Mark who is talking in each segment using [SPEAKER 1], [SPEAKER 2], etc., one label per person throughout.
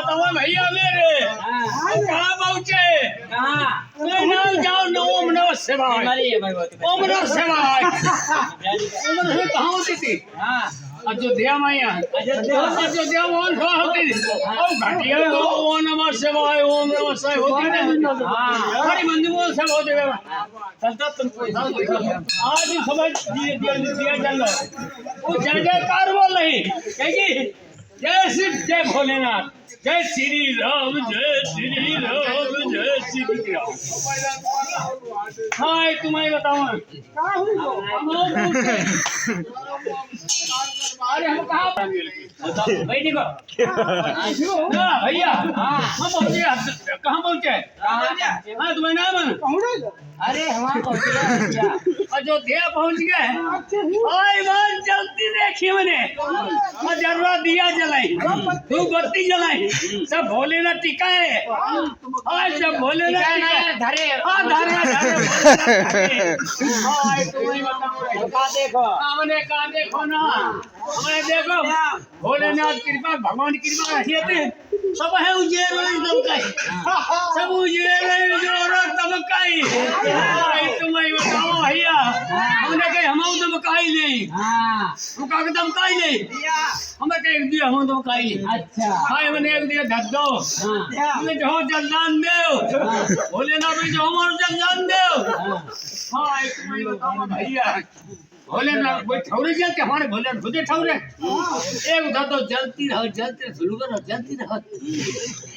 [SPEAKER 1] बताओ भैया मेरे कहाँ पहुँचे नाम जाओ न ओम नमः शिवाय ओम नमः शिवाय ओम नमः कहाँ होती थी अयोध्या में अयोध्या मोहन होती थी और घटिया ओम नमः शिवाय ओम नमः शिवाय होती नहीं हमारी मंदिर में सब होते चलता तुमको आज समझ दिया चल रहा वो जय जयकार बोल रही कहेगी जय शिव जय भोलेनाथ जय श्री राम जय श्री राम जय श्री राम। हाँ तुम्हें बताओ अरे हम कहाँ भाई देखो भैया हम पहुँचे कहाँ पहुँचे हाँ तुम्हारा नाम अरे हमारा अयोध्या पहुँच गए जल्दी देखी मैंने जरूर दिया जलाई तू बत्ती जलाई सब भोलेनाथ टीका है आज सब भोलेनाथ धरे देखो हमने कहा देखो ना हमें देखो भोलेनाथ कृपा भगवान की कृपा रखिए सब है उजेर दमकाई सब उजेर दमकाई तुम्हें बताओ भैया हमने कही हम दमकाई नहीं हम का दमकाई नहीं हमें कह दिया हम दमकाई नहीं अच्छा हाय मैंने एक दिया धर दो हमें जो जलदान दे भोलेनाथ में जो हमारा जलदान दे हाय तुम्हें बताओ भैया भोलेनाथ कोई ठौरे जलते हमारे भोलेनाथ खुदे ठौरे एक उधर तो जलती रहो सुलगर रहो जलती रहो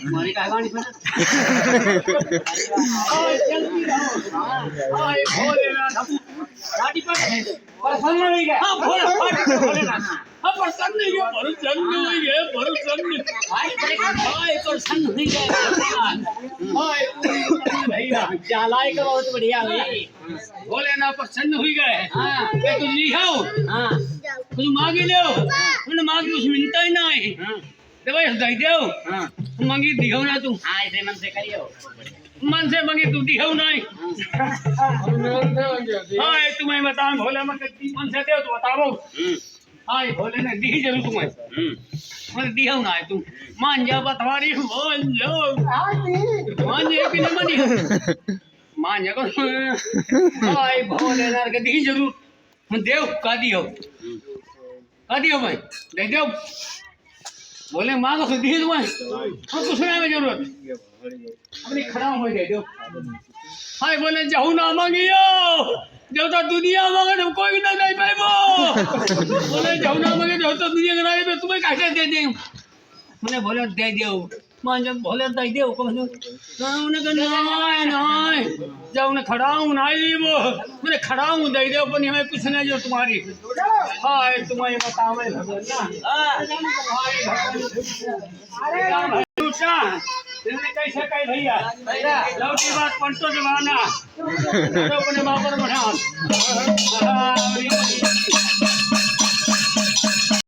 [SPEAKER 1] हमारी कहानी पर जलती रहो हाय भोलेनाथ गाड़ी पर प्रसन्न हो गए हां भोलेनाथ हां प्रसन्न हो गए हाय प्रसन्न हो गए हाय भैया चालाई का बहुत बढ़िया हुई भोलेनाथ प्रसन्न हो गए हां तू लिखाओ हां तू मांगी लो तूने मांगी कुछ मिलता ही नहीं तो भाई दे दो हां मांगी दिखाओ ना तू हां ऐसे मन से करियो मन से मांगी तू दिखाओ नहीं हां तुम्हें बताओ भोले मन से दे तो बताओ हां भोले ने दी जरूर तुम्हें मन दिखाओ ना तू मान जा बतवारी बोल लो मान जे कि नहीं मानी मान जा हाय भोलेनाथ के दी जरूर मैं देव का दियो भाई दे दो बोले मांगो तो दी तुम्हें हम कुछ नहीं में जरूरत अपनी खड़ा हो दे दो हाय बोले जाऊ ना मांगियो जो तो दुनिया मांगे तो कोई ना नहीं पाएबो बोले जाऊ ना मांगे जो तो दुनिया के नहीं तुम्हें कैसे दे दे मैंने बोले दे दियो मान जब भोले दे दियो को उन्हें नहीं जब उन्हें खड़ा हूँ नहीं वो मैंने खड़ा हूँ दे दो पर हमें कुछ नहीं जो तुम्हारी हाय तुम्हें बताओ तुमने कैसे कही भैया लौटी बात पंचो जमाना अपने बाबर बढ़ा